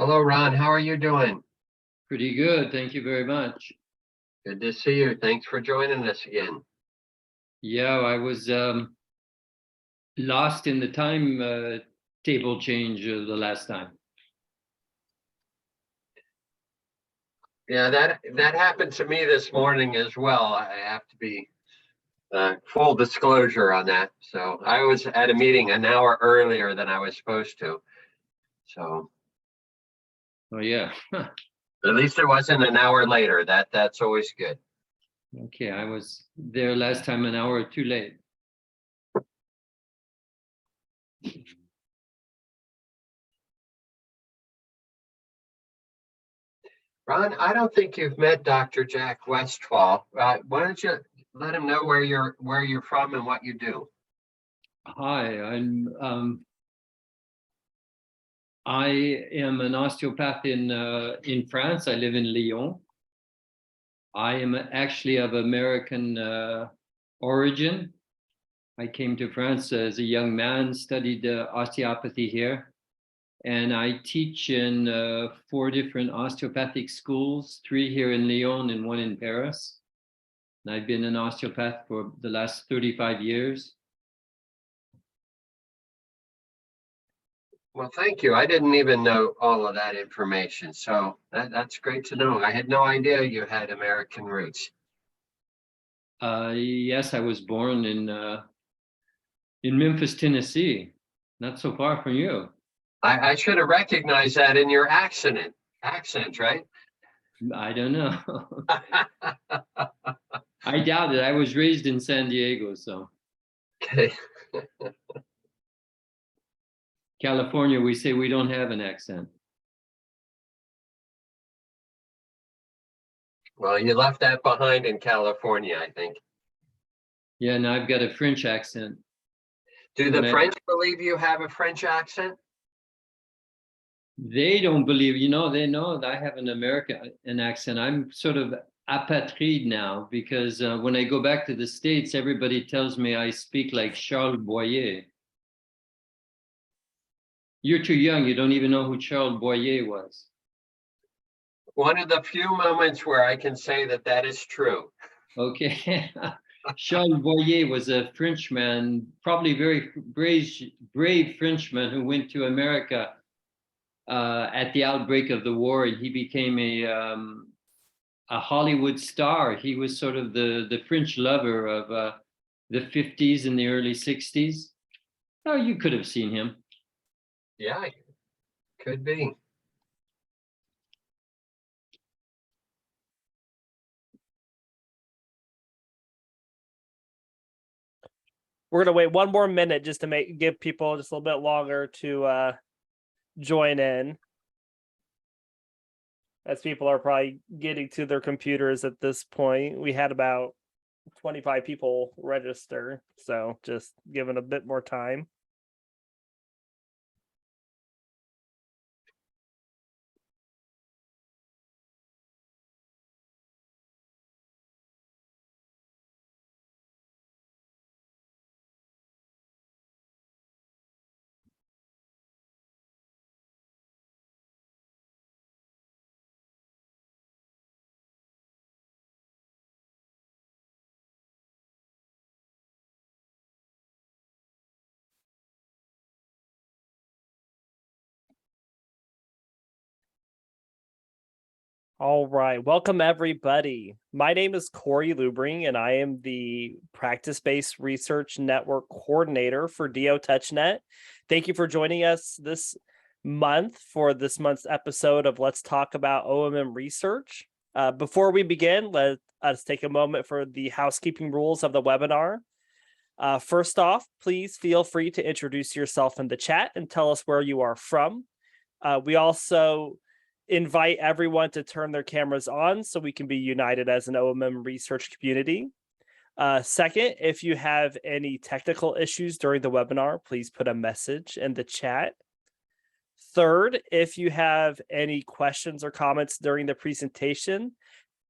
Hello, Ron. How are you doing? Pretty good. Thank you very much. Good to see you. Thanks for joining us again. Yeah, I was lost in the time table change the last time. Yeah, that happened to me this morning as well. I have to be full disclosure on that. So I was at a meeting an hour earlier than I was supposed to. So Oh, yeah. at least it wasn't an hour later. That's always good. Okay, I was there last time an hour too late. Ron, I don't think you've met Dr. Jack Westfall. Why don't you let him know where you're from and what you do? Hi, I am an osteopath in France. I live in Lyon. I am actually of American origin. I came to France as a young man, studied osteopathy here, and I teach in 4 different osteopathic schools, 3 here in Lyon and 1 in Paris. And I've been an osteopath for the last 35 years. Well, thank you. I didn't even know all of that information. So that's great to know. I had no idea you had American roots. Yes, I was born in Memphis, Tennessee, not so far from you. I should have recognized that in your accent, right? I don't know. I doubt it. I was raised in San Diego, so. Okay. California, we say we don't have an accent. Well, you left that behind in California, I think. Yeah, and I've got a French accent. Do the French believe you have a French accent? They don't believe, they know that I have an accent. I'm sort of apatride now because when I go back to the States, everybody tells me I speak like Charles Boyer. You're too young. You don't even know who Charles Boyer was. One of the few moments where I can say that is true. Okay. Charles Boyer was a Frenchman, probably very brave Frenchman who went to America at the outbreak of the war, and he became a Hollywood star. He was sort of the French lover of the 50s and the early 60s. Oh, you could have seen him. Yeah, could be. We're gonna wait one more minute just to give people just a little bit longer to join in, as people are probably getting to their computers at this point. We had about 25 people register, so just giving a bit more time. All right. Welcome, everybody. My name is Corey Lubring, and I am the Practice-Based Research Network Coordinator for DO-Touch.NET. Thank you for joining us this month for this month's episode of Let's Talk About OMM Research. Before we begin, let us take a moment for the housekeeping rules of the webinar. First off, please feel free to introduce yourself in the chat and tell us where you are from. We also invite everyone to turn their cameras on so we can be united as an OMM research community. Second, if you have any technical issues during the webinar, please put a message in the chat. Third, if you have any questions or comments during the presentation,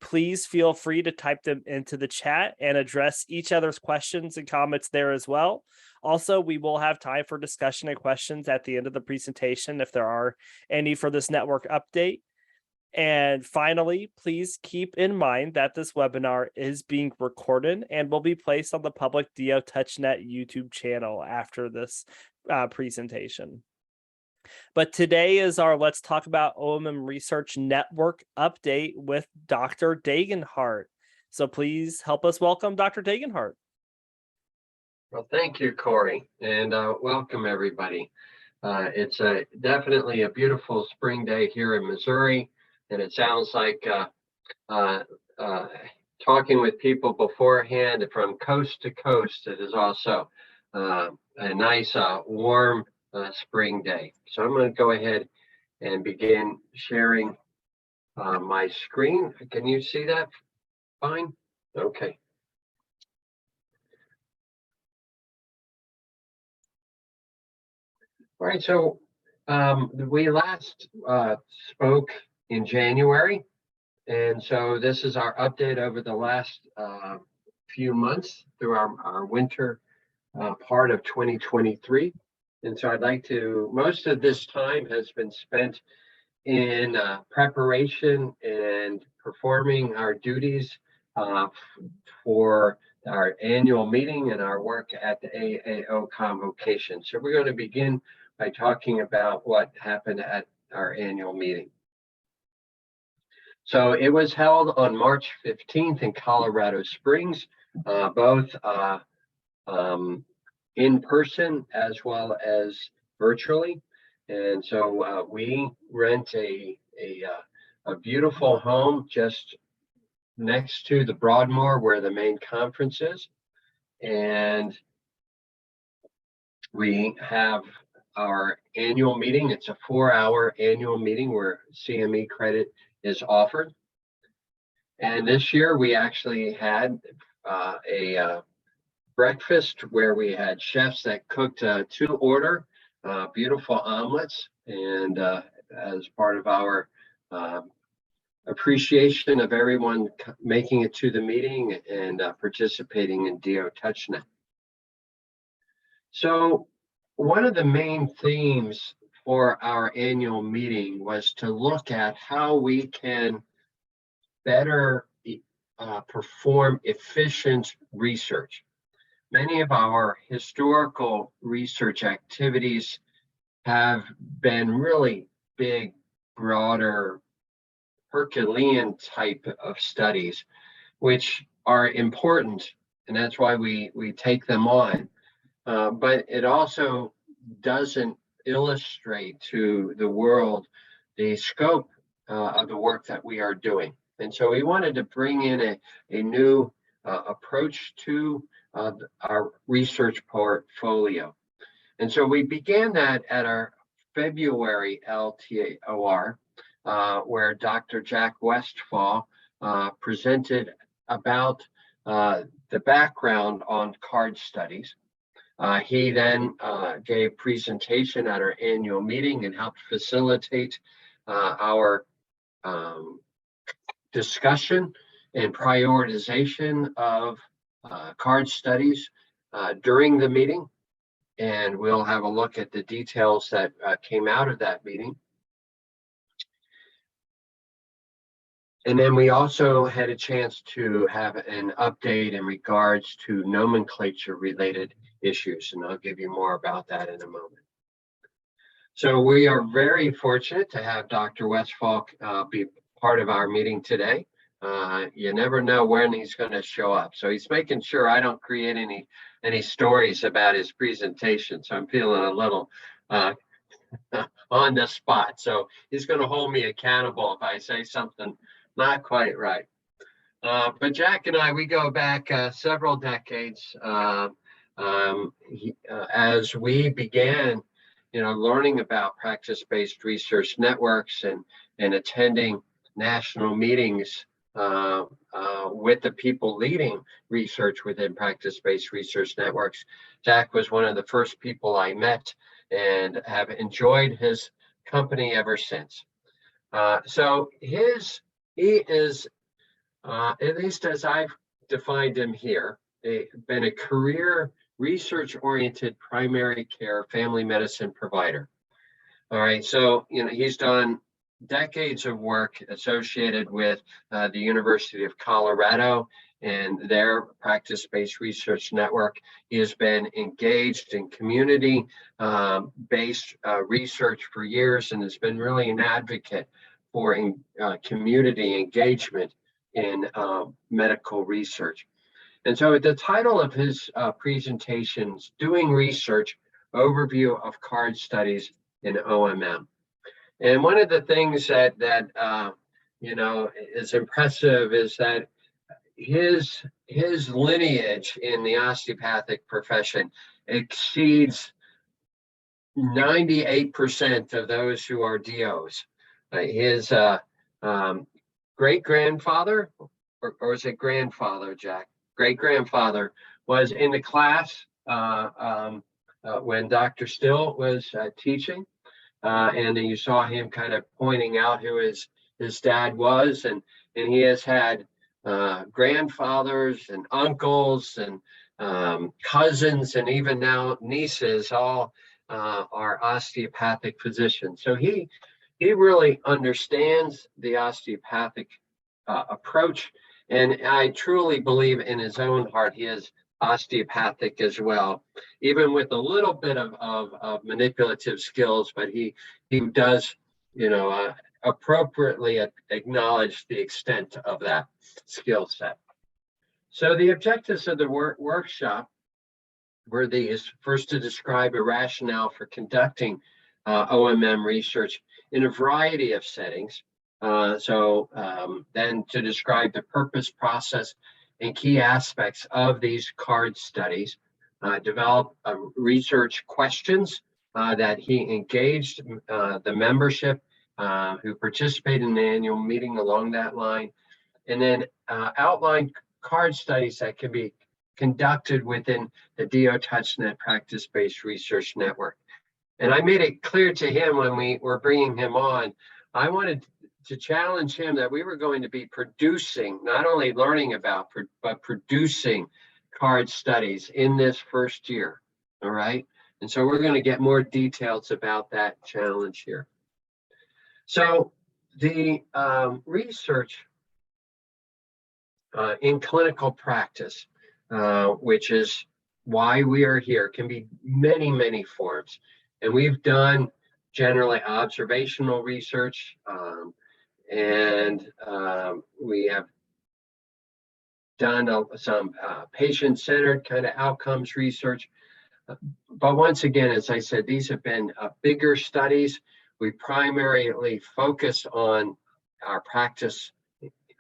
Please feel free to type them into the chat and address each other's questions and comments there as well. Also, we will have time for discussion and questions at the end of the presentation if there are any for this network update. And finally, please keep in mind that this webinar is being recorded and will be placed on the public DO-Touch.NET YouTube channel after this presentation. But today is our Let's Talk About OMM Research Network update with Dr. Degenhart. So please help us welcome Dr. Degenhart. Well, thank you, Corey, and welcome everybody. It's definitely a beautiful spring day here in Missouri, and it sounds like talking with people beforehand from coast to coast, it is also a nice warm spring day. So I'm going to go ahead and begin sharing my screen. Can you see that fine? Okay. All right, so we last spoke in January, and so this is our update over the last few months through our winter part of 2023. And so I'd like to, most of this time has been spent in preparation and performing our duties for our annual meeting and our work at the AAO convocation. So we're going to begin by talking about what happened at our annual meeting. So it was held on March 15th in Colorado Springs, both in person as well as virtually. And so we rent a beautiful home just next to the Broadmoor where the main conference is. And we have our annual meeting. It's a 4-hour annual meeting where CME credit is offered. And this year we actually had a breakfast where we had chefs that cooked to order beautiful omelets, and as part of our appreciation of everyone making it to the meeting and participating in DO-Touch.NET. So one of the main themes for our annual meeting was to look at how we can better perform efficient research. Many of our historical research activities have been really big, broader, Herculean type of studies, which are important, and that's why we take them on. But it also doesn't illustrate to the world the scope of the work that we are doing. And so we wanted to bring in a new approach to our research portfolio. And so we began that at our February LTOR, where Dr. Jack Westfall presented about the background on card studies. He then gave presentation at our annual meeting and helped facilitate our discussion and prioritization of card studies during the meeting. And we'll have a look at the details that came out of that meeting. And then we also had a chance to have an update in regards to nomenclature related issues, and I'll give you more about that in a moment. So we are very fortunate to have Dr. Westfall be part of our meeting today. You never know when he's going to show up. So he's making sure I don't create any stories about his presentation. So I'm feeling a little on the spot. So he's going to hold me accountable if I say something not quite right. But Jack and I, we go back several decades as we began, learning about practice-based research networks and attending national meetings with the people leading research within practice-based research networks. Jack was one of the first people I met and have enjoyed his company ever since. So he is at least as I've defined him here, been a career research-oriented primary care family medicine provider. All right, so he's done decades of work associated with the University of Colorado and their practice-based research network. He has been engaged in community-based research for years and has been really an advocate for community engagement in medical research. And so the title of his presentation is Doing Research, Overview of Card Studies in OMM. And one of the things that is impressive is that his lineage in the osteopathic profession exceeds 98% of those who are DOs. His great-grandfather, or is it grandfather, Jack? Great-grandfather was in the class when Dr. Still was teaching. And then you saw him kind of pointing out who his dad was, and he has had grandfathers and uncles and cousins and even now nieces, all are osteopathic physicians. So he really understands the osteopathic approach, and I truly believe in his own heart he is osteopathic as well, even with a little bit of manipulative skills, but he does, appropriately acknowledge the extent of that skill set. So the objectives of the workshop were these: first, to describe a rationale for conducting OMM research in a variety of settings. Then to describe the purpose, process, and key aspects of these card studies, develop research questions that he engaged the membership who participated in the annual meeting along that line, and then outline card studies that can be conducted within the DO-Touch.NET practice-based research network. And I made it clear to him when we were bringing him on, I wanted to challenge him that we were going to be producing, not only learning about, but producing card studies in this first year. All right. And so we're going to get more details about that challenge here. So the research in clinical practice, which is why we are here, can be many, many forms. And we've done generally observational research, and we have done some patient-centered kind of outcomes research. But once again, as I said, these have been bigger studies. We primarily focus on our practice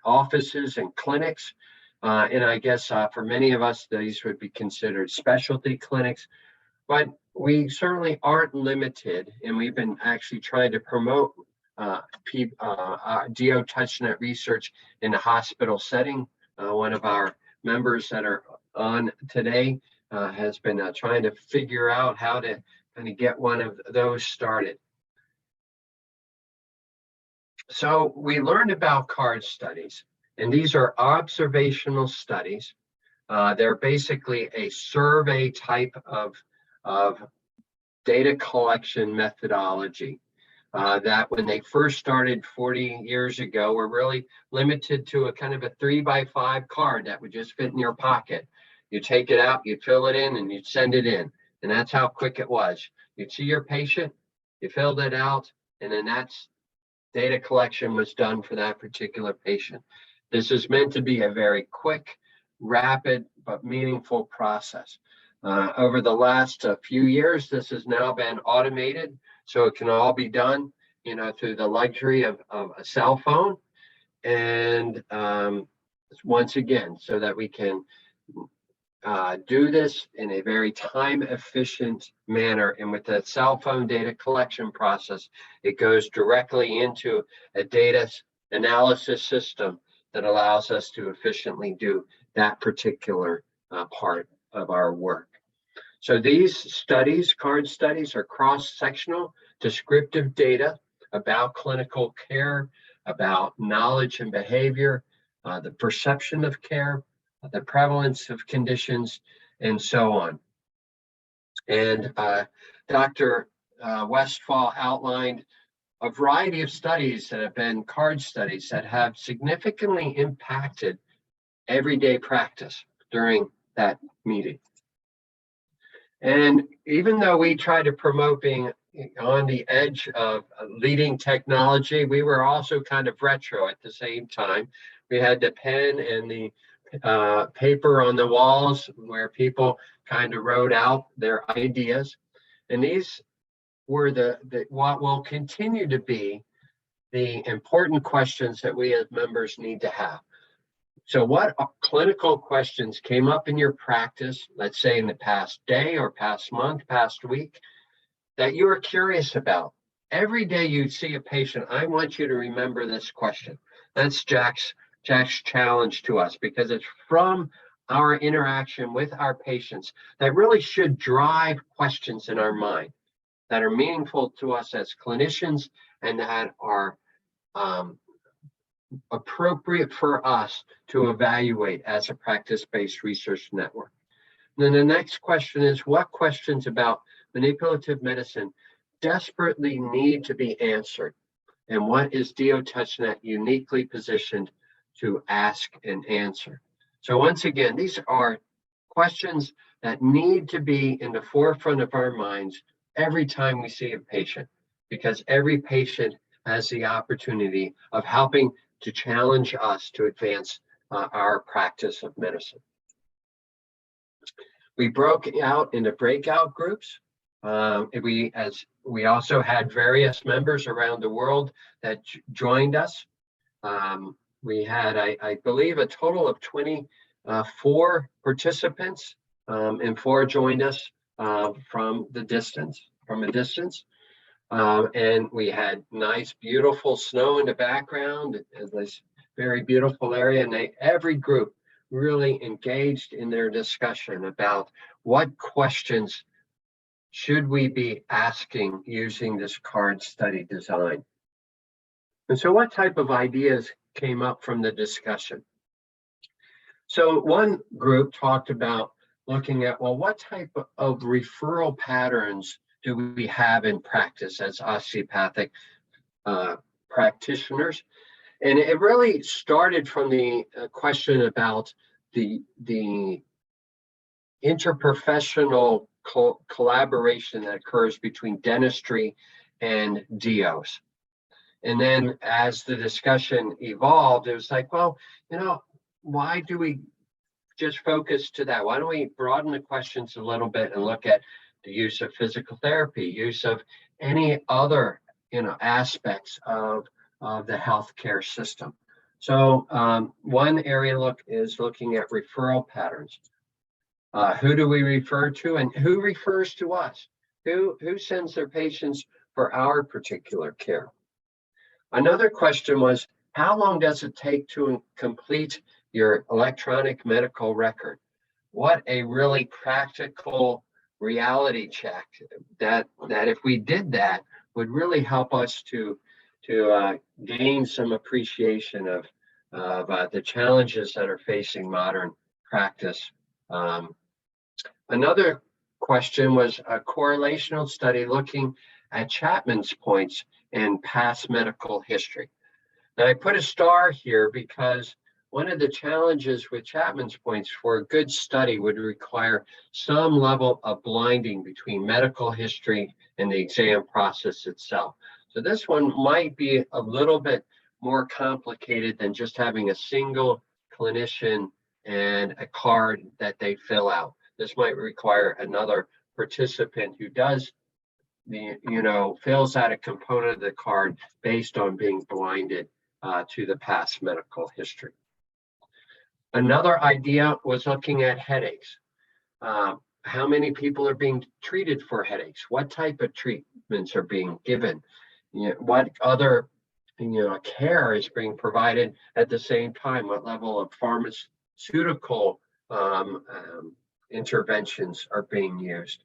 offices and clinics. And I guess for many of us, these would be considered specialty clinics. But we certainly aren't limited, and we've been actually trying to promote DO-Touch.NET research in the hospital setting. One of our members that are on today has been trying to figure out how to kind of get one of those started. So we learned about card studies, and these are observational studies. They're basically a survey type of data collection methodology that when they first started 40 years ago were really limited to a kind of a 3x5 card that would just fit in your pocket. You take it out, you fill it in, and you send it in. And that's how quick it was. You'd see your patient, you filled it out, and then that's data collection was done for that particular patient. This is meant to be a very quick, rapid, but meaningful process. Over the last few years, this has now been automated, so it can all be done, through the luxury of a cell phone. And once again, so that we can do this in a very time-efficient manner. And with the cell phone data collection process, it goes directly into a data analysis system that allows us to efficiently do that particular part of our work. So these studies, card studies, are cross-sectional, descriptive data about clinical care, about knowledge and behavior, the perception of care, the prevalence of conditions, and so on. And Dr. Westphal outlined a variety of studies that have been card studies that have significantly impacted everyday practice during that meeting. And even though we try to promote being on the edge of leading technology, we were also kind of retro at the same time. We had the pen and the paper on the walls where people kind of wrote out their ideas. And these were what will continue to be the important questions that we as members need to have. So what clinical questions came up in your practice, let's say in the past day or past month, past week, that you are curious about? Every day you see a patient, I want you to remember this question. That's Jack's challenge to us, because it's from our interaction with our patients that really should drive questions in our mind that are meaningful to us as clinicians and that are appropriate for us to evaluate as a practice-based research network. And then the next question is, what questions about manipulative medicine desperately need to be answered? And what is DO-Touch.NET uniquely positioned to ask and answer? So once again, these are questions that need to be in the forefront of our minds every time we see a patient, because every patient has the opportunity of helping to challenge us to advance our practice of medicine. We broke out into breakout groups. We also had various members around the world that joined us. We had, I believe, a total of 24 participants, and 4 joined us from a distance. And we had nice, beautiful snow in the background. It was this very beautiful area, and every group really engaged in their discussion about what questions should we be asking using this card study design. And so what type of ideas came up from the discussion? So one group talked about looking at, well, what type of referral patterns do we have in practice as osteopathic practitioners? And it really started from the question about the interprofessional collaboration that occurs between dentistry and DOs. And then as the discussion evolved, it was like, well, why do we just focus to that? Why don't we broaden the questions a little bit and look at the use of physical therapy, use of any other, aspects of the healthcare system? So one area is looking at referral patterns. Who do we refer to, and who refers to us? Who sends their patients for our particular care? Another question was, how long does it take to complete your electronic medical record? What a really practical reality check that if we did that would really help us to gain some appreciation of the challenges that are facing modern practice. Another question was a correlational study looking at Chapman's points and past medical history. Now I put a star here because one of the challenges with Chapman's points for a good study would require some level of blinding between medical history and the exam process itself. So this one might be a little bit more complicated than just having a single clinician and a card that they fill out. This might require another participant who does fills out a component of the card based on being blinded to the past medical history. Another idea was looking at headaches. How many people are being treated for headaches? What type of treatments are being given? What other care is being provided at the same time? What level of pharmaceutical interventions are being used?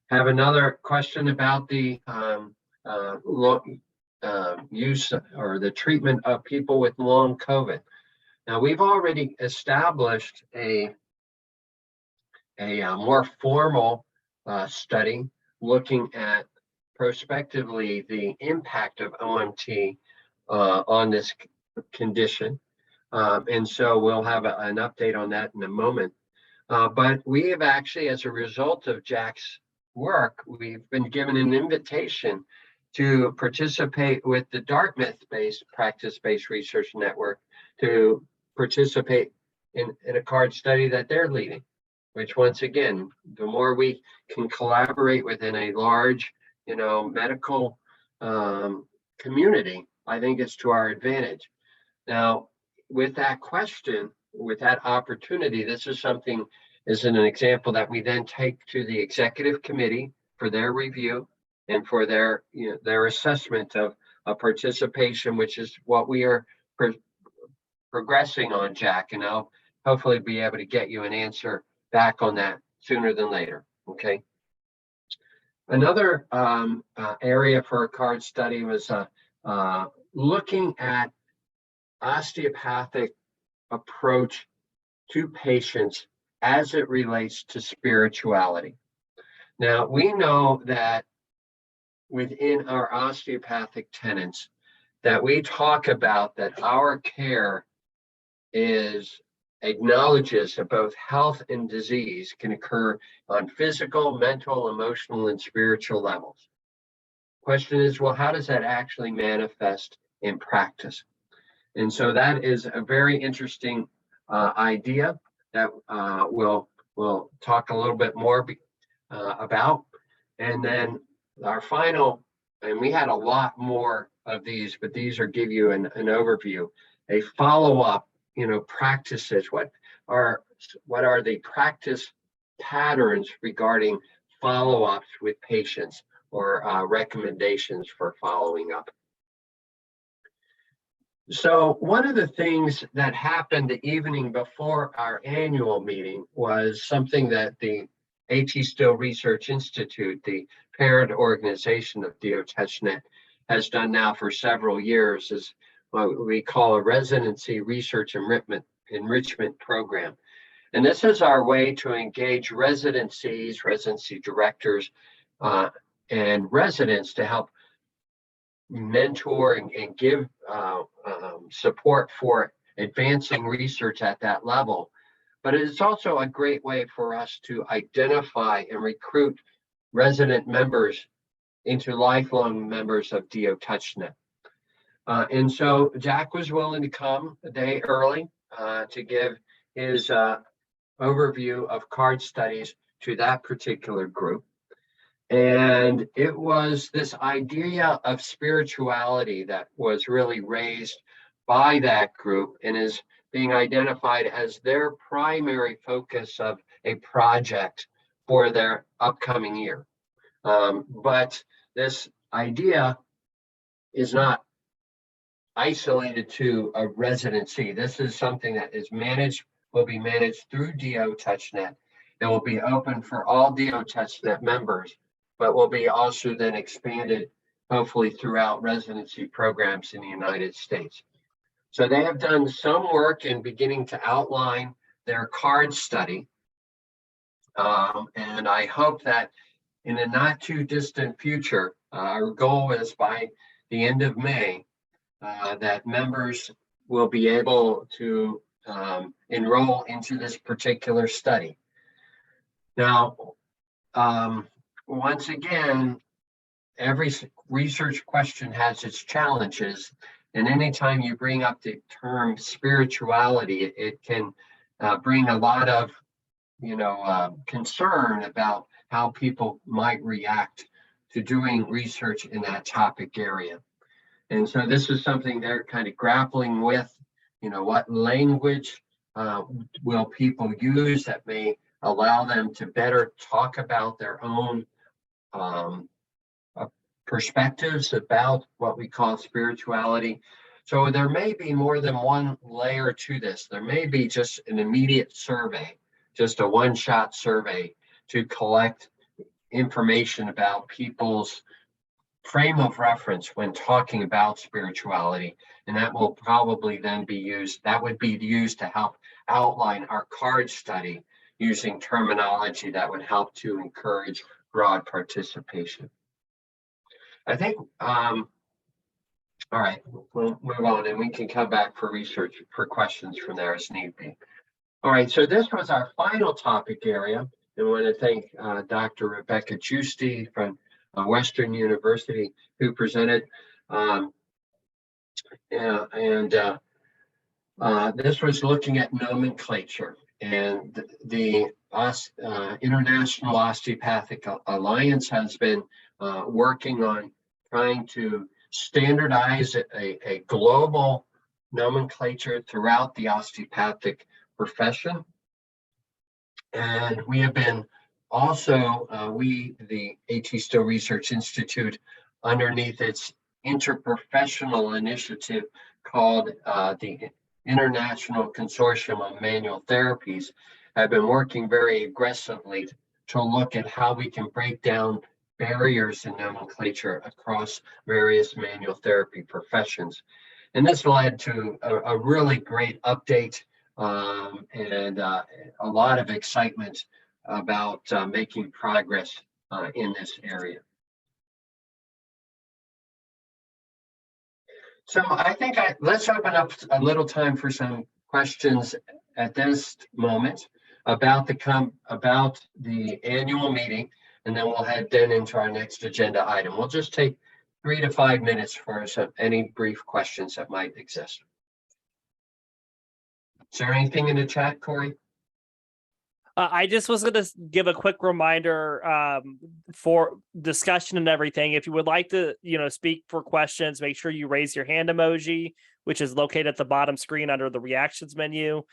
Have another question about the use or the treatment of people with long COVID. Now, we've already established a more formal study looking at prospectively the impact of OMT on this condition. And so we'll have an update on that in a moment. But we have actually, as a result of Jack's work, we've been given an invitation to participate with the Dartmouth-based practice-based research network to participate in a card study that they're leading, which once again, the more we can collaborate within a large, medical community, I think it's to our advantage. Now, with that question, with that opportunity, this is something, is an example that we then take to the executive committee for their review and for their assessment of participation, which is what we are progressing on, Jack. And I'll hopefully be able to get you an answer back on that sooner than later. Okay. Another area for a card study was looking at osteopathic approach to patients as it relates to spirituality. Now, we know that within our osteopathic tenets that we talk about that our care acknowledges that both health and disease can occur on physical, mental, emotional, and spiritual levels. Question is, well, how does that actually manifest in practice? And so that is a very interesting idea that we'll talk a little bit more about. And then our final, and we had a lot more of these, but these give you an overview, a follow-up, practices. What are the practice patterns regarding follow-ups with patients or recommendations for following up? So one of the things that happened the evening before our annual meeting was something that the A.T. Still Research Institute, the parent organization of DO-Touch.NET, has done now for several years, is what we call a residency research enrichment program. And this is our way to engage residency directors, and residents to help mentor and give support for advancing research at that level. But it's also a great way for us to identify and recruit resident members into lifelong members of DO-Touch.NET. And so Jack was willing to come a day early to give his overview of card studies to that particular group. And it was this idea of spirituality that was really raised by that group and is being identified as their primary focus of a project for their upcoming year. But this idea is not isolated to a residency. This is something that will be managed through DO-Touch.NET. It will be open for all DO-Touch.NET members, but will be also then expanded, hopefully, throughout residency programs in the United States. So they have done some work in beginning to outline their card study. And I hope that in a not too distant future, our goal is by the end of May, that members will be able to enroll into this particular study. Now, once again, every research question has its challenges, and anytime you bring up the term spirituality, it can bring a lot of concern about how people might react to doing research in that topic area. And so this is something they're kind of grappling with, what language will people use that may allow them to better talk about their own perspectives about what we call spirituality. So there may be more than one layer to this. There may be just an immediate survey, just a one-shot survey to collect information about people's frame of reference when talking about spirituality. And that will probably then be used, that would be used to help outline our card study using terminology that would help to encourage broad participation. I think, all right, we'll move on and we can come back for research for questions from there as need be. All right, so this was our final topic area. And I want to thank Dr. Rebecca Giusti from Western University who presented. This was looking at nomenclature, and the International Osteopathic Alliance has been working on trying to standardize a global nomenclature throughout the osteopathic profession. And we have been also, the AT Still Research Institute, underneath its interprofessional initiative called the International Consortium on Manual Therapies, have been working very aggressively to look at how we can break down barriers in nomenclature across various manual therapy professions. And this led to a really great update and a lot of excitement about making progress in this area. So I think let's open up a little time for some questions at this moment about the annual meeting, and then we'll head then into our next agenda item. We'll just take 3 to 5 minutes for any brief questions that might exist. Is there anything in the chat, Corey? I just was going to give a quick reminder for discussion and everything. If you would like to, speak for questions, make sure you raise your hand emoji, which is located at the bottom screen under the reactions menu.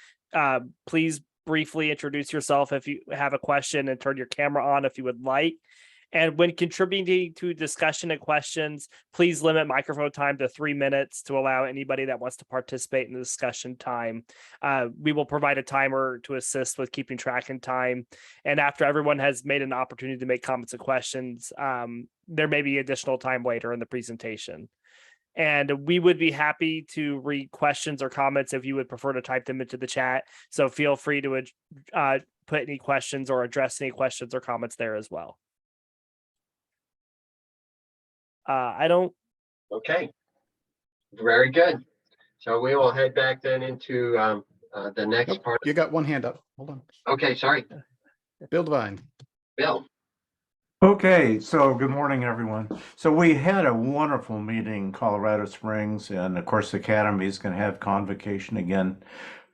Please briefly introduce yourself if you have a question and turn your camera on if you would like. And when contributing to discussion and questions, please limit microphone time to 3 minutes to allow anybody that wants to participate in the discussion time. We will provide a timer to assist with keeping track in time. And after everyone has made an opportunity to make comments and questions, there may be additional time later in the presentation. And we would be happy to read questions or comments if you would prefer to type them into the chat. So feel free to put any questions or address any questions or comments there as well. I don't. Okay, very good. So we will head back then into the next part. You got one hand up. Hold on. Okay, sorry. Bill Devine. Bill. Okay, so good morning, everyone. So we had a wonderful meeting in Colorado Springs, and of course, the Academy is going to have convocation again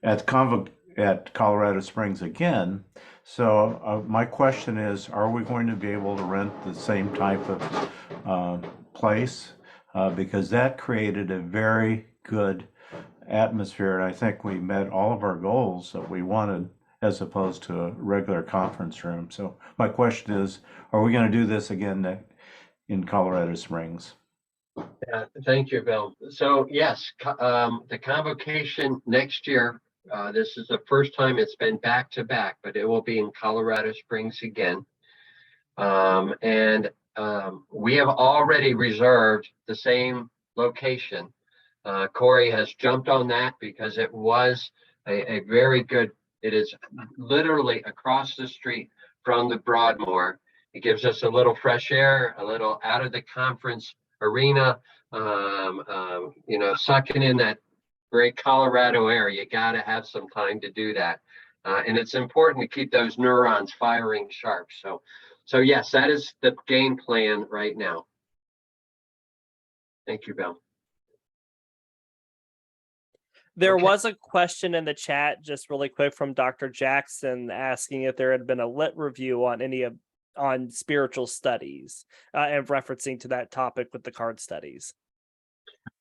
at Colorado Springs again. So my question is, are we going to be able to rent the same type of place? Because that created a very good atmosphere, and I think we met all of our goals that we wanted, as opposed to a regular conference room. So my question is, are we going to do this again in Colorado Springs? Yeah, thank you, Bill. So yes, the convocation next year, this is the first time it's been back to back, but it will be in Colorado Springs again. We have already reserved the same location. Corey has jumped on that because it was a very good, it is literally across the street from the Broadmoor. It gives us a little fresh air, a little out of the conference arena, sucking in that great Colorado air. You got to have some time to do that. And it's important to keep those neurons firing sharp. So yes, that is the game plan right now. Thank you, Bill. There Okay. was a question in the chat, just really quick, from Dr. Jackson asking if there had been a lit review on spiritual studies and referencing to that topic with the card studies.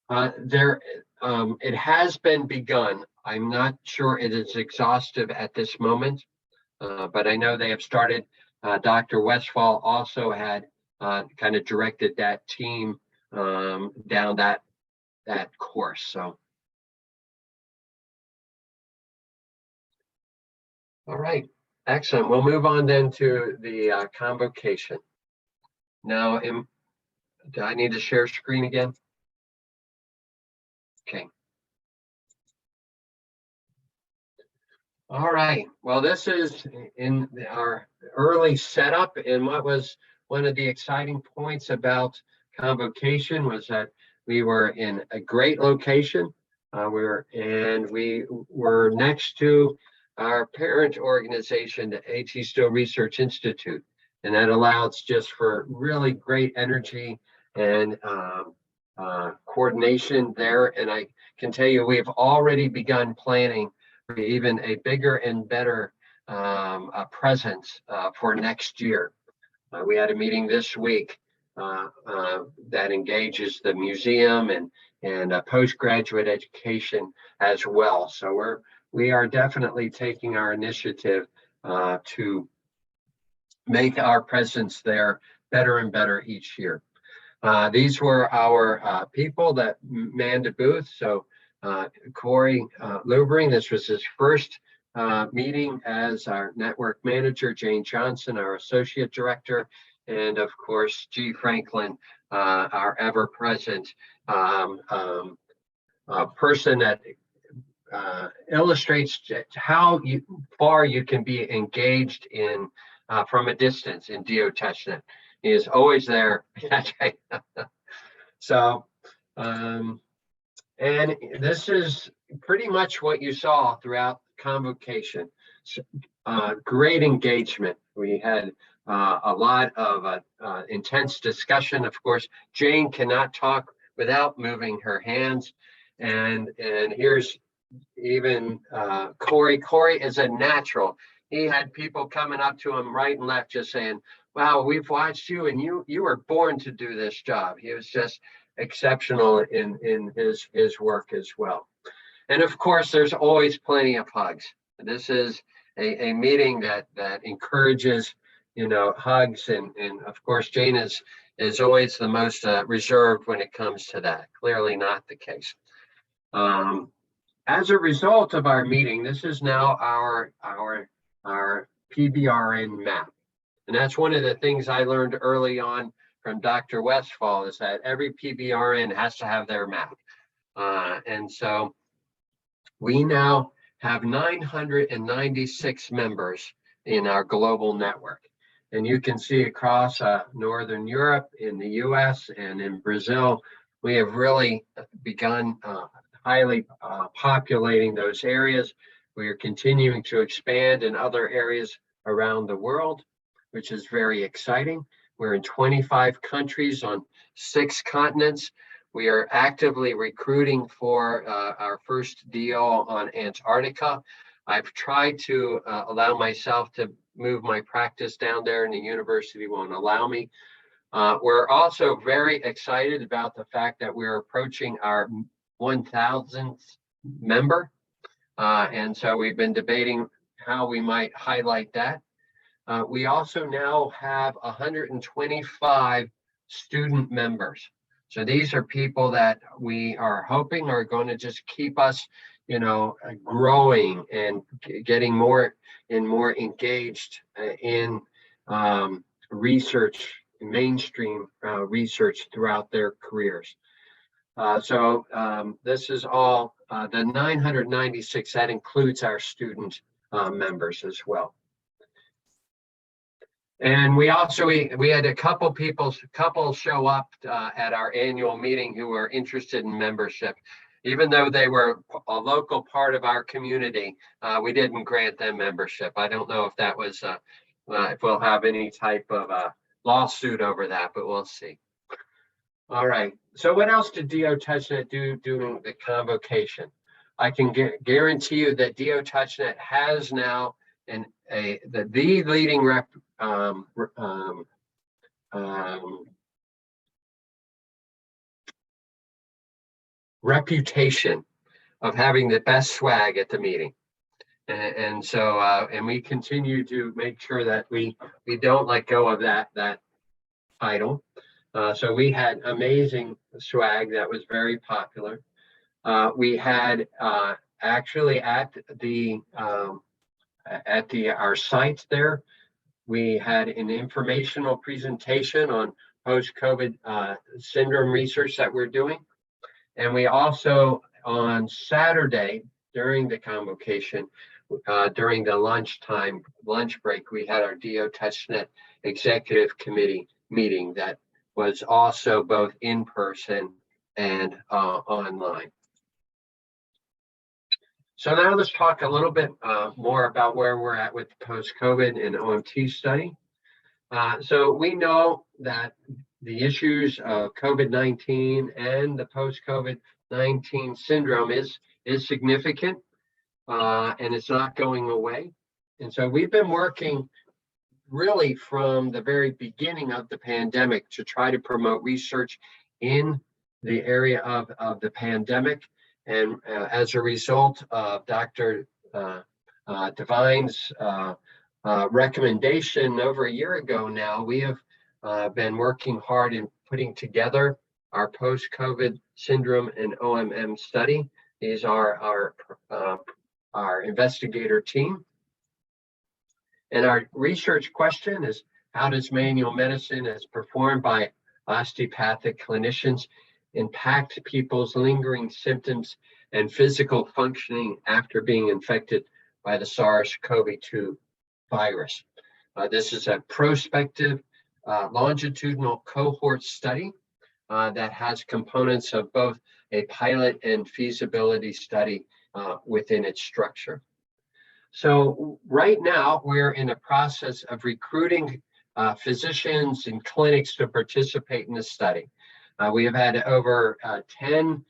It has been begun. I'm not sure it is exhaustive at this moment, but I know they have started. Dr. Westphal also had kind of directed that team down that course. So, all right, excellent. We'll move on then to the convocation. Now, do I need to share screen again? Okay. All right. Well, this is in our early setup, and what was one of the exciting points about Convocation was that we were in a great location. We were next to our parent organization, the A.T. Still Research Institute, and that allows just for really great energy and coordination there. And I can tell you, we have already begun planning for even a bigger and better presence for next year. We had a meeting this week that engages the museum and postgraduate education as well. So we are definitely taking our initiative to make our presence there better and better each year. These were our people that manned a booth. So Corey Lubring, this was his first meeting as our network manager, Jane Johnson, our associate director, and of course, G. Franklin, our ever-present person that illustrates how far you can be engaged in from a distance in DO-Touch.NET. He is always there. So, and this is pretty much what you saw throughout Convocation. Great engagement. We had a lot of intense discussion. Of course, Jane cannot talk without moving her hands. And here's even Corey. Corey is a natural. He had people coming up to him right and left just saying, wow, we've watched you and you were born to do this job. He was just exceptional in his work as well. And of course, there's always plenty of hugs. This is a meeting that encourages, hugs. And of course, Jane is always the most reserved when it comes to that. Clearly not the case. As a result of our meeting, this is now our PBRN map. And that's one of the things I learned early on from Dr. Westphal is that every PBRN has to have their map. And so we now have 996 members in our global network. And you can see across Northern Europe, in the US, and in Brazil, we have really begun highly populating those areas. We are continuing to expand in other areas around the world, which is very exciting. We're in 25 countries on 6 continents. We are actively recruiting for our first DO on Antarctica. I've tried to allow myself to move my practice down there, and the university won't allow me. We're also very excited about the fact that we're approaching our 1,000th member. And so we've been debating how we might highlight that. We also now have 125 student members. So these are people that we are hoping are going to just keep us, growing and getting more and more engaged in research, mainstream research throughout their careers. So this is all the 996, that includes our student members as well. And we also, we had a couple show up at our annual meeting who were interested in membership. Even though they were a local part of our community, we didn't grant them membership. I don't know if that was, if we'll have any type of lawsuit over that, but we'll see. All right, so what else did DO-Touch.NET do during the Convocation? I can guarantee you that DO-Touch.NET has now the leading reputation of having the best swag at the meeting. And so we continue to make sure that we don't let go of that title. So we had amazing swag that was very popular. We had actually at our site there, we had an informational presentation on post-COVID syndrome research that we're doing. And we also, on Saturday, during the convocation, during the lunch break, we had our DO-Touch.NET Executive Committee meeting that was also both in person and online. So now let's talk a little bit more about where we're at with the post-COVID and OMT study. So we know that the issues of COVID-19 and the post-COVID-19 syndrome is significant, and it's not going away. And so we've been working really from the very beginning of the pandemic to try to promote research in the area of the pandemic. And as a result of Dr. Devine's recommendation over a year ago now, we have been working hard in putting together our post-COVID syndrome and OMM study. These are our investigator team. And our research question is, how does manual medicine as performed by osteopathic clinicians impact people's lingering symptoms and physical functioning after being infected by the SARS-CoV-2 virus? This is a prospective longitudinal cohort study that has components of both a pilot and feasibility study within its structure. So right now we're in the process of recruiting physicians and clinics to participate in the study. We have had over 10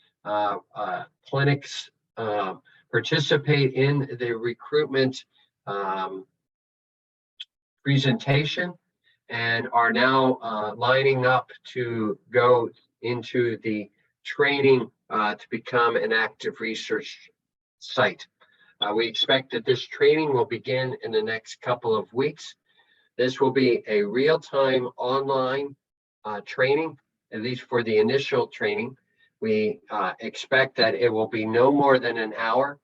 clinics participate in the recruitment presentation and are now lining up to go into the training to become an active research site. We expect that this training will begin in the next couple of weeks. This will be a real-time online training, at least for the initial training. We expect that it will be no more than an hour,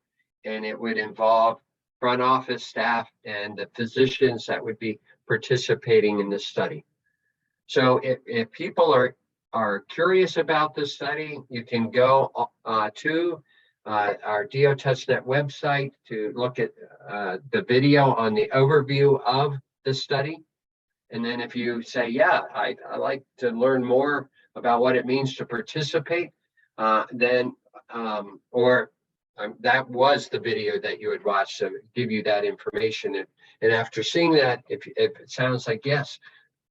and it would involve front office staff and the physicians that would be participating in this study. So if people are curious about this study, you can go to our DO-Touch.NET website to look at the video on the overview of the study. And then if you say, yeah, I like to learn more about what it means to participate, that was the video that you would watch to give you that information. And after seeing that, if it sounds like, yes,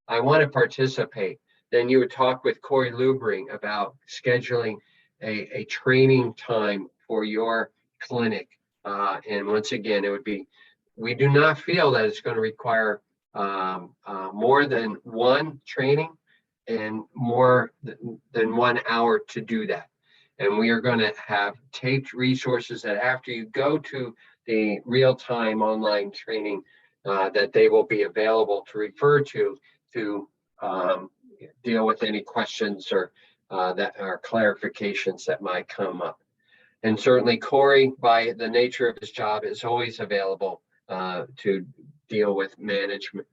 I want to participate, then you would talk with Corey Lubring about scheduling a training time for your clinic. And once again, it would be, we do not feel that it's going to require more than one training and more than 1 hour to do that. And we are going to have taped resources that after you go to the real-time online training, that they will be available to refer to deal with any questions or that are clarifications that might come up. And certainly Corey, by the nature of his job, is always available to deal with management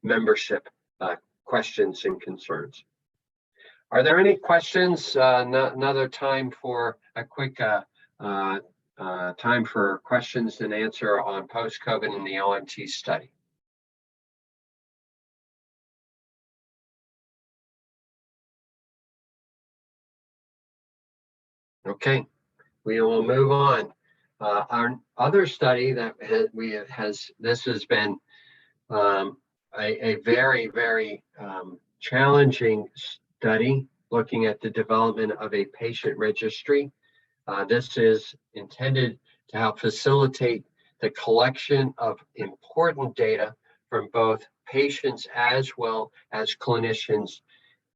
membership questions and concerns. Are there any questions? Another time for a quick time for questions and answer on post-COVID and the OMT study. Okay, we will move on. Our other study that this has been a very, very challenging study looking at the development of a patient registry. This is intended to help facilitate the collection of important data from both patients as well as clinicians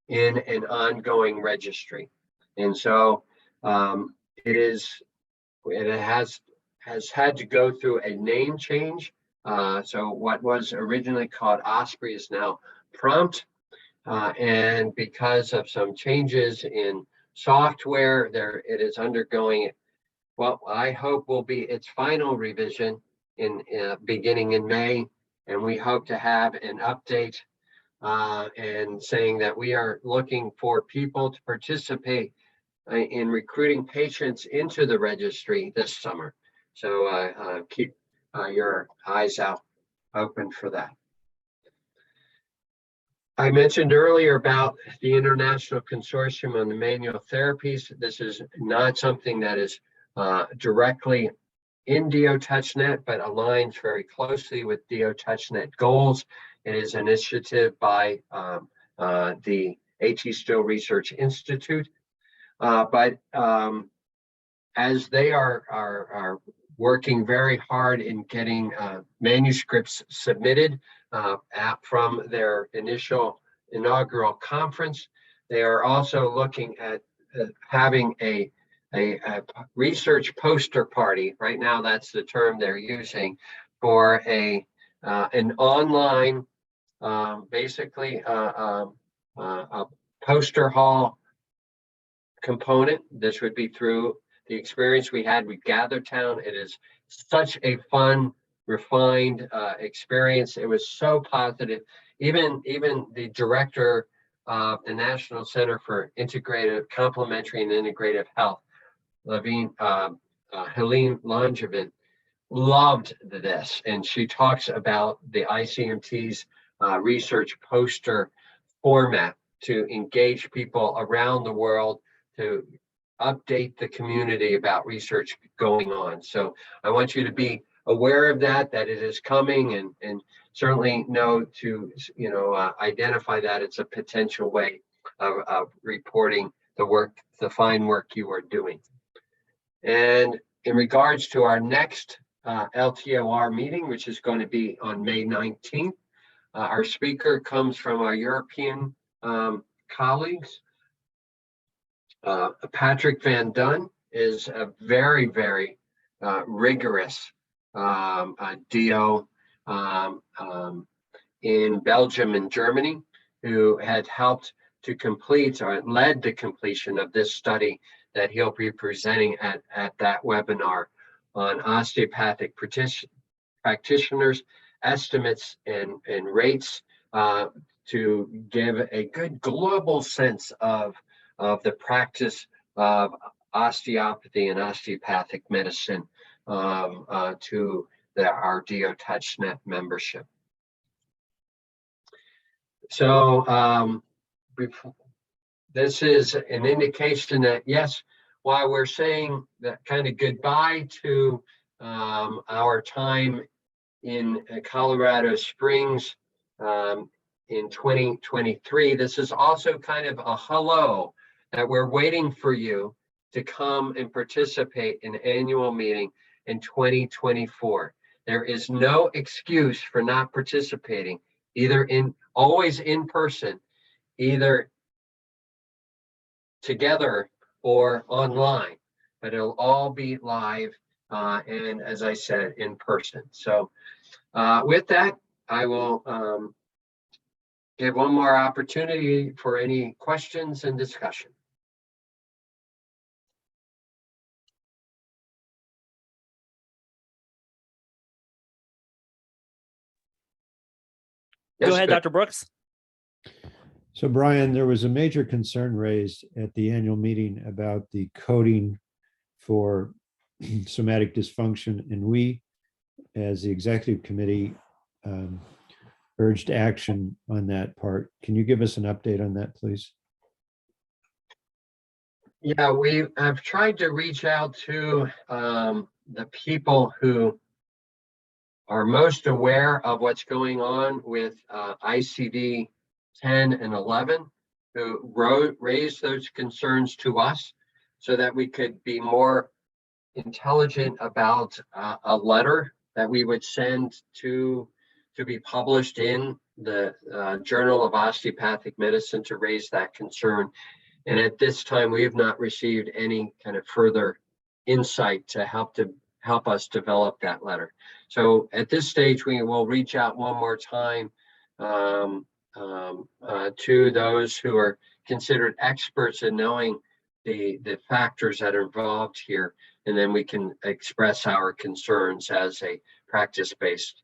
in an ongoing registry. And so it has had to go through a name change. So what was originally called Osprey is now Prompt. And because of some changes in software, it is undergoing what I hope will be its final revision beginning in May. And we hope to have an update and saying that we are looking for people to participate in recruiting patients into the registry this summer. So keep your eyes out open for that. I mentioned earlier about the International Consortium on the Manual Therapies. This is not something that is directly in DO-Touch.NET, but aligns very closely with DO-Touch.NET goals. It is an initiative by the A.T. Still Research Institute. But as they are working very hard in getting manuscripts submitted from their inaugural conference, they are also looking at having a research poster party. Right now, that's the term they're using for an online, basically a poster hall component. This would be through the experience we had with GatherTown. It is such a fun, refined experience. It was so positive. Even the director of the National Center for Complementary and Integrative Health, Helene Langevin, loved this, and she talks about the ICMT's research poster format to engage people around the world, to update the community about research going on. So I want you to be aware of that it is coming, and certainly know to identify that it's a potential way of reporting the fine work you are doing. And in regards to our next LTOR meeting, which is going to be on May 19th, our speaker comes from our European colleagues. Patrick Van Dunn is a very, very rigorous DO in Belgium and Germany, who had helped to complete or led the completion of this study that he'll be presenting at that webinar on osteopathic practitioners, estimates and rates, to give a good global sense of the practice of osteopathy and osteopathic medicine to our DO-Touch.NET membership. So this is an indication that, yes, while we're saying that kind of goodbye to our time in Colorado Springs in 2023, this is also kind of a hello, that we're waiting for you to come and participate in the annual meeting in 2024. There is no excuse for not participating, always in person, either together or online, but it'll all be live and, as I said, in person. So with that, I will give one more opportunity for any questions and discussion. Go Yes, ahead, Bill. Dr. Brooks. So Brian, there was a major concern raised at the annual meeting about the coding for somatic dysfunction, and we, as the executive committee, urged action on that part. Can you give us an update on that, please? Yeah, we have tried to reach out to the people who are most aware of what's going on with ICD 10 and 11, who raised those concerns to us so that we could be more intelligent about a letter that we would send to be published in the Journal of Osteopathic Medicine to raise that concern. And at this time, we have not received any kind of further insight to help us develop that letter. So at this stage, we will reach out one more time to those who are considered experts in knowing the factors that are involved here, and then we can express our concerns as a practice-based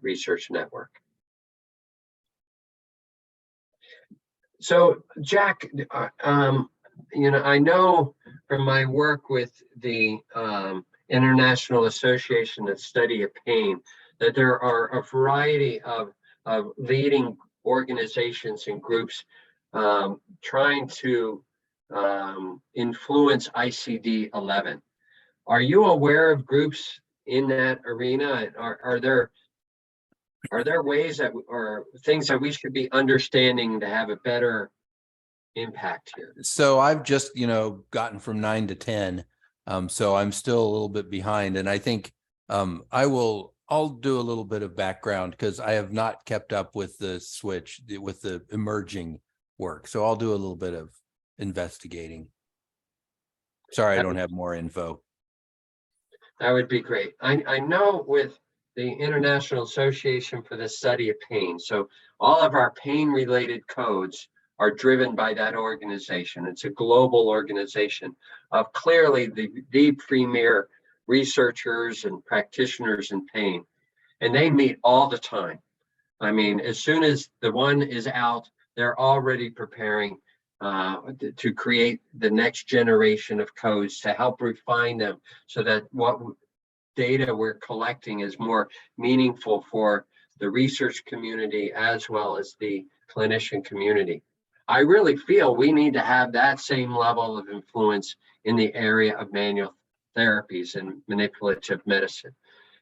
research network. So Jack, I know from my work with the International Association of Study of Pain that there are a variety of leading organizations and groups trying to influence ICD-11. Are you aware of groups in that arena? Are there ways that or things that we should be understanding to have a better impact here? So I've just, gotten from 9 to 10. So I'm still a little bit behind. And I think I'll do a little bit of background because I have not kept up with the switch, with the emerging work. So I'll do a little bit of investigating. Sorry, I don't have more info. That would be great. I know with the International Association for the Study of Pain, so all of our pain-related codes are driven by that organization. It's a global organization of clearly the premier researchers and practitioners in pain, and they meet all the time. I mean, as soon as the one is out, they're already preparing to create the next generation of codes to help refine them so that what data we're collecting is more meaningful for the research community as well as the clinician community. I really feel we need to have that same level of influence in the area of manual therapies and manipulative medicine.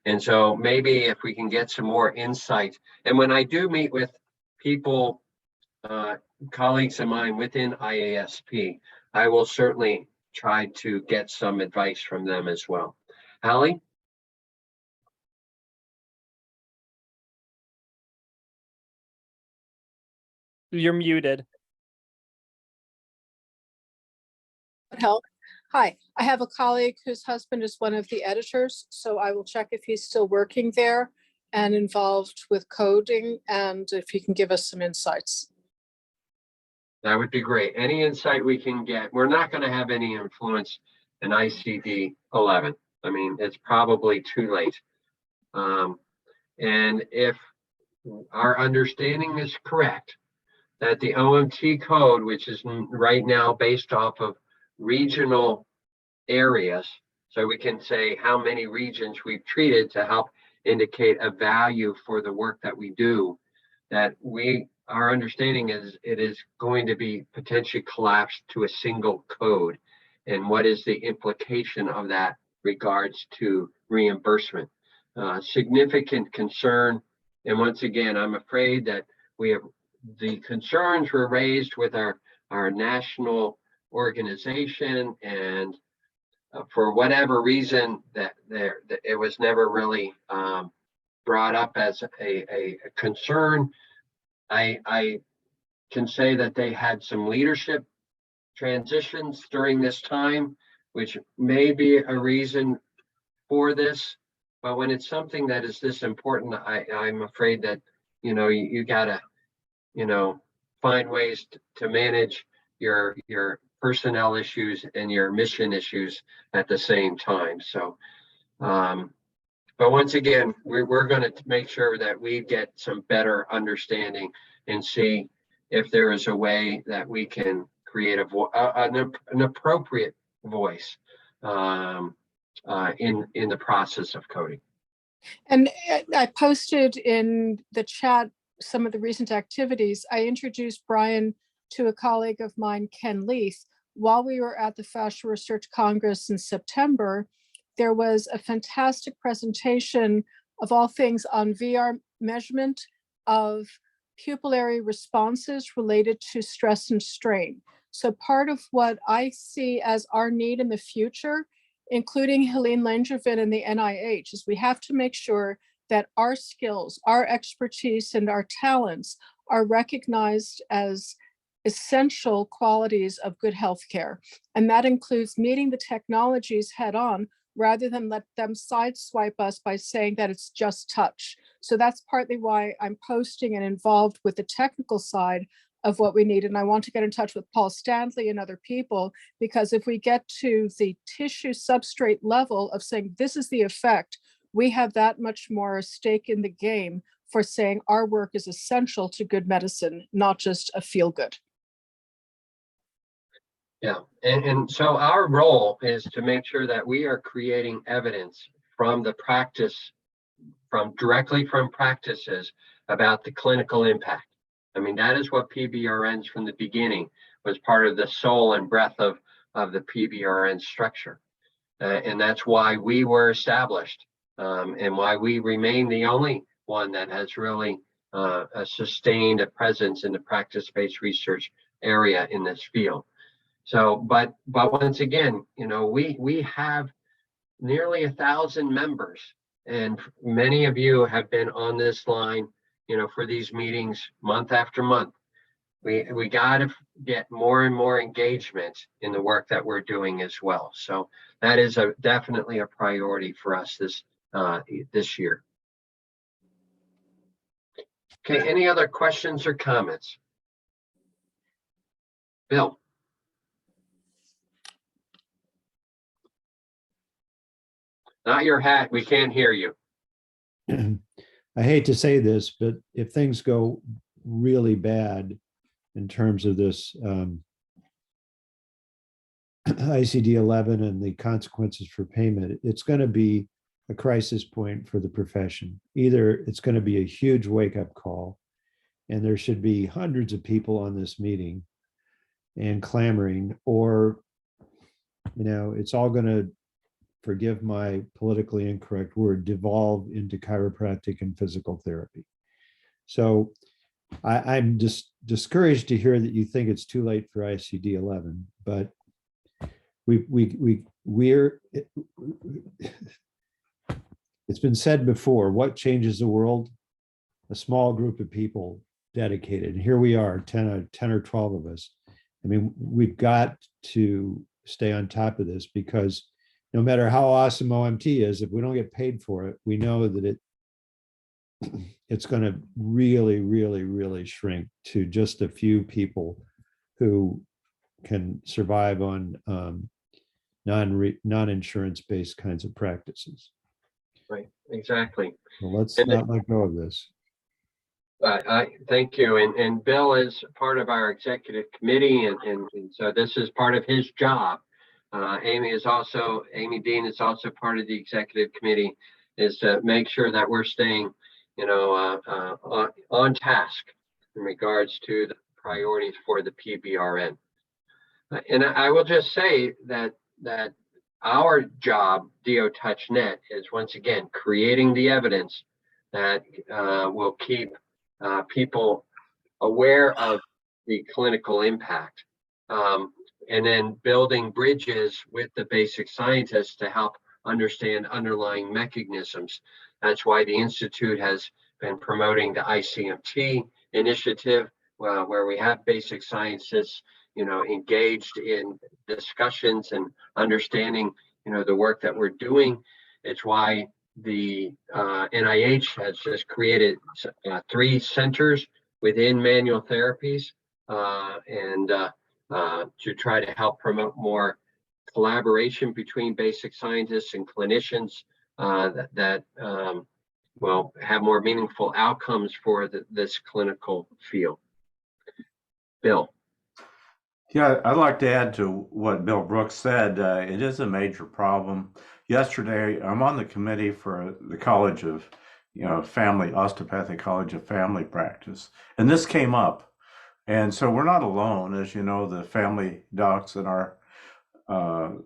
And so maybe if we can get some more insight, and when I do meet with people, colleagues of mine within IASP, I will certainly try to get some advice from them as well. Hallie? You're muted. Help. Hi, I have a colleague whose husband is one of the editors, so I will check if he's still working there and involved with coding and if he can give us some insights. That would be great. Any insight we can get. We're not going to have any influence in ICD-11. I mean, it's probably too late. And if our understanding is correct, that the OMT code, which is right now based off of regional areas, so we can say how many regions we've treated to help indicate a value for the work that we do, that our understanding is it is going to be potentially collapsed to a single code. And what is the implication of that regards to reimbursement? Significant concern. And once again, I'm afraid that the concerns were raised with our national organization, and for whatever reason that it was never really brought up as a concern. I can say that they had some leadership transitions during this time, which may be a reason for this. But when it's something that is this important, I'm afraid that, you gotta, find ways to manage your personnel issues and your mission issues at the same time. So, but once again, we're going to make sure that we get some better understanding and see if there is a way that we can create an appropriate voice in the process of coding. And I posted in the chat some of the recent activities. I introduced Brian to a colleague of mine, Ken Leith. While we were at the Fascia Research Congress in September, there was a fantastic presentation of all things on VR measurement of pupillary responses related to stress and strain. So part of what I see as our need in the future, including Helene Langevin and the NIH, is we have to make sure that our skills, our expertise, and our talents are recognized as essential qualities of good healthcare. And that includes meeting the technologies head on rather than let them sideswipe us by saying that it's just touch. So that's partly why I'm posting and involved with the technical side of what we need. And I want to get in touch with Paul Stanley and other people, because if we get to the tissue substrate level of saying this is the effect, we have that much more stake in the game for saying our work is essential to good medicine, not just a feel good. Yeah, and so our role is to make sure that we are creating evidence from the practice, directly from practices about the clinical impact. I mean, that is what PBRNs from the beginning was part of the soul and breath of the PBRN structure. And that's why we were established, and why we remain the only one that has really sustained a presence in the practice-based research area in this field. So, but once again, we have nearly 1,000 members, and many of you have been on this line, for these meetings month after month. We got to get more and more engagement in the work that we're doing as well. So that is definitely a priority for us this year. Okay, any other questions or comments? Bill? Not your hat, we can't hear you. I hate to say this, but if things go really bad in terms of this ICD-11 and the consequences for payment, it's going to be a crisis point for the profession. Either it's going to be a huge wake-up call, and there should be hundreds of people on this meeting and clamoring, or it's all going to, forgive my politically incorrect word, devolve into chiropractic and physical therapy. So I'm just discouraged to hear that you think it's too late for ICD-11, but it's been said before, what changes the world? A small group of people dedicated. And here we are, 10 or 12 of us. I mean, we've got to stay on top of this, because no matter how awesome OMT is, if we don't get paid for it, we know that it's going to really, really, really shrink to just a few people who can survive on non-insurance based kinds of practices. Right, exactly. Well, let's And not let go of this. I thank you. And Bill is part of our executive committee, and so this is part of his job. Amy Dean is also part of the executive committee, is to make sure that we're staying, on task in regards to the priorities for the PBRN. And I will just say that our job, DO-Touch.NET, is once again creating the evidence that will keep people aware of the clinical impact. And then building bridges with the basic scientists to help understand underlying mechanisms. That's why the Institute has been promoting the ICMT initiative, where we have basic scientists, engaged in discussions and understanding, the work that we're doing. It's why the NIH has just created 3 centers within manual therapies, to try to help promote more collaboration between basic scientists and clinicians that will have more meaningful outcomes for this clinical field. Bill. Yeah, I'd like to add to what Bill Brooks said. It is a major problem. Yesterday, I'm on the committee for the College of, Osteopathic College of Family Practice, and this came up. And so we're not alone. As you know, the family docs in our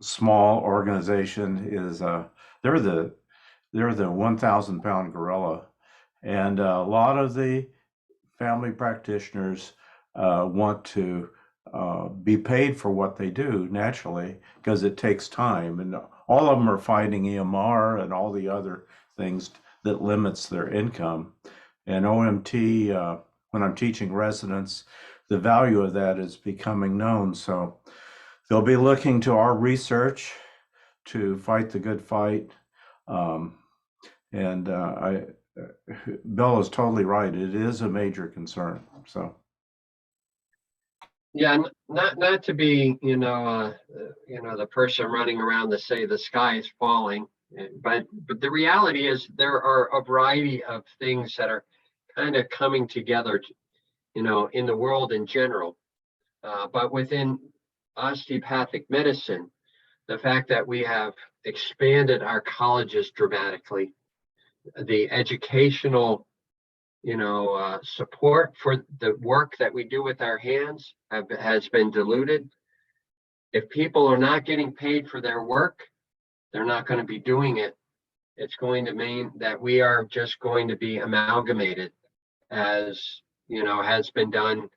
small organization is they're the 1,000-pound gorilla, and a lot of the family practitioners want to be paid for what they do naturally, because it takes time, and all of them are fighting EMR and all the other things that limits their income. And OMT, when I'm teaching residents, the value of that is becoming known. So they'll be looking to our research to fight the good fight. Bill is totally right. It is a major concern. So. Yeah, not to be, the person running around to say the sky is falling, but the reality is there are a variety of things that are kind of coming together, in the world in general, but within osteopathic medicine, the fact that we have expanded our colleges dramatically, the educational, support for the work that we do with our hands has been diluted. If people are not getting paid for their work, they're not going to be doing it. It's going to mean that we are just going to be amalgamated, as has been done,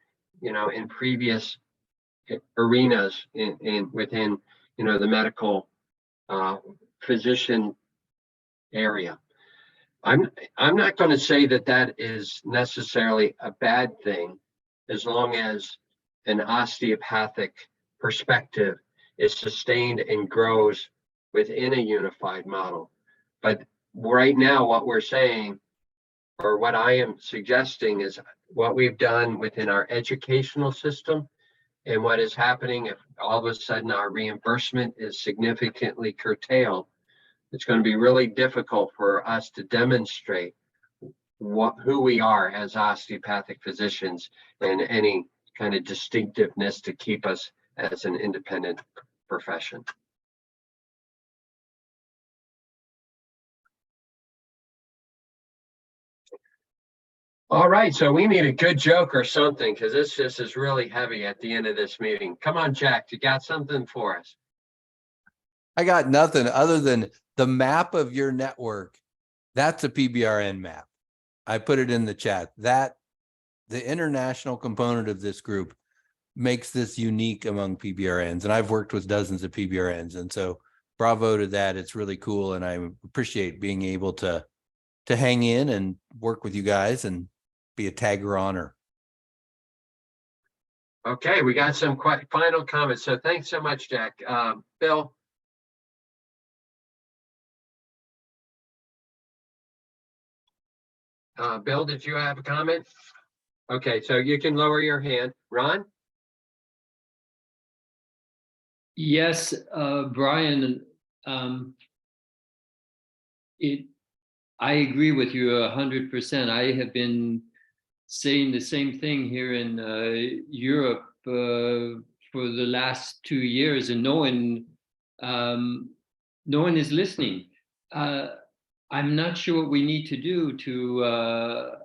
in previous arenas within the medical physician area. I'm not going to say that is necessarily a bad thing, as long as an osteopathic perspective is sustained and grows within a unified model. But right now, what we're saying, or what I am suggesting, is what we've done within our educational system, and what is happening if all of a sudden our reimbursement is significantly curtailed. It's going to be really difficult for us to demonstrate who we are as osteopathic physicians, and any kind of distinctiveness to keep us as an independent profession. All right, so we need a good joke or something, because this just is really heavy at the end of this meeting. Come on, Jack, you got something for us? I got nothing other than the map of your network. That's a PBRN map. I put it in the chat. That the international component of this group makes this unique among PBRNs. And I've worked with dozens of PBRNs. And so bravo to that. It's really cool. And I appreciate being able to hang in and work with you guys and be a tagger honor. Okay, we got some final comments. So thanks so much, Jack. Bill? Bill, did you have a comment? Okay, so you can lower your hand. Ron? Yes, Brian, I agree with you 100%. I have been saying the same thing here in Europe for the last 2 years, and no one is listening. I'm not sure what we need to do to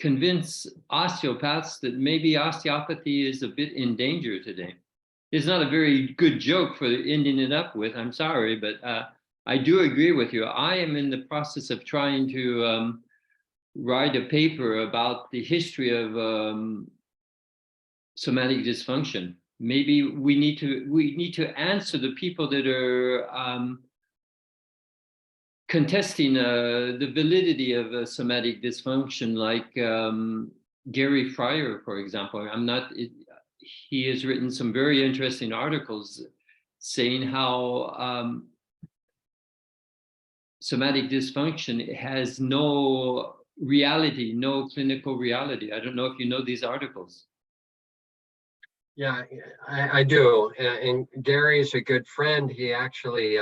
convince osteopaths that maybe osteopathy is a bit in danger today. It's not a very good joke for ending it up with, I'm sorry, but I do agree with you. I am in the process of trying to write a paper about the history of somatic dysfunction. Maybe we need to answer the people that are contesting the validity of somatic dysfunction, like Gary Fryer, for example. He has written some very interesting articles saying how somatic dysfunction has no reality, no clinical reality. I don't know if you know these articles. Yeah, I do. And Gary is a good friend. He actually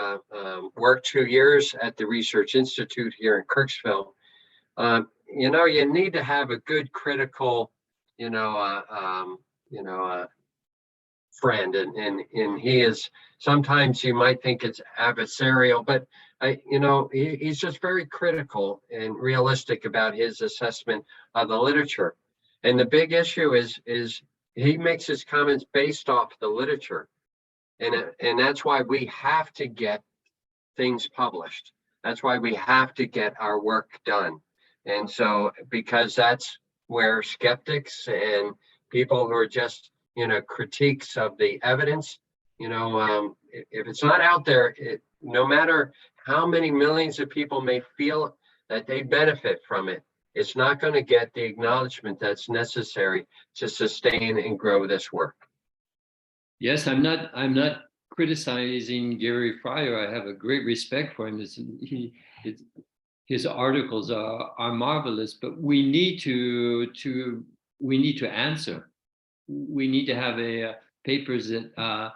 worked 2 years at the Research Institute here in Kirksville. You need to have a good critical, friend, and he is, sometimes you might think it's adversarial, but he's just very critical and realistic about his assessment of the literature. And the big issue is he makes his comments based off the literature, and that's why we have to get things published. That's why we have to get our work done. And so, because that's where skeptics and people who are just critiques of the evidence, if it's not out there, no matter how many millions of people may feel that they benefit from it, it's not going to get the acknowledgement that's necessary to sustain and grow this work. Yes, I'm not criticizing Gary Fryer. I have a great respect for him. His articles are marvelous, but we need to answer. We need to have papers that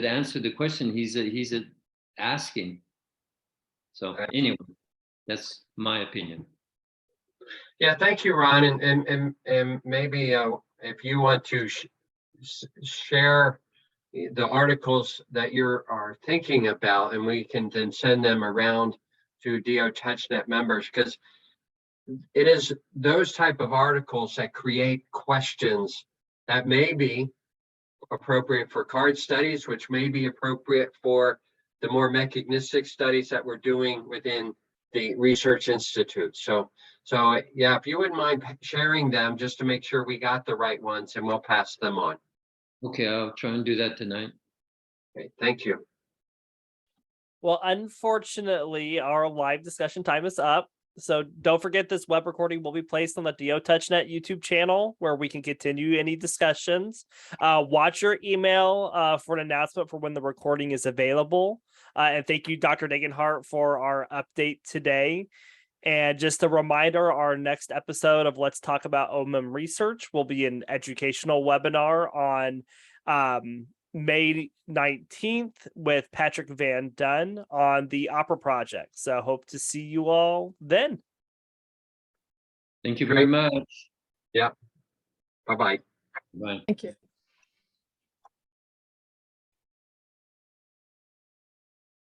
answer the question he's asking. So anyway, that's my opinion. Yeah, thank you, Ron. And maybe if you want to share the articles that you are thinking about, and we can then send them around to DO-Touch.NET members, because it is those type of articles that create questions that may be appropriate for card studies, which may be appropriate for the more mechanistic studies that we're doing within the research institute. So yeah, if you wouldn't mind sharing them just to make sure we got the right ones, and we'll pass them on. Okay, I'll try and do that tonight. Okay, thank you. Well, unfortunately, our live discussion time is up. So don't forget, this web recording will be placed on the DO-Touch.NET YouTube channel where we can continue any discussions. Watch your email for an announcement for when the recording is available. And thank you, Dr. Degenhart, for our update today. And just a reminder, our next episode of Let's Talk About OMM Research will be an educational webinar on May 19th with Patrick Van Dunn on the Opera project. So hope to see you all then. Thank you very much. Yeah. Bye-bye. Bye. Thank you.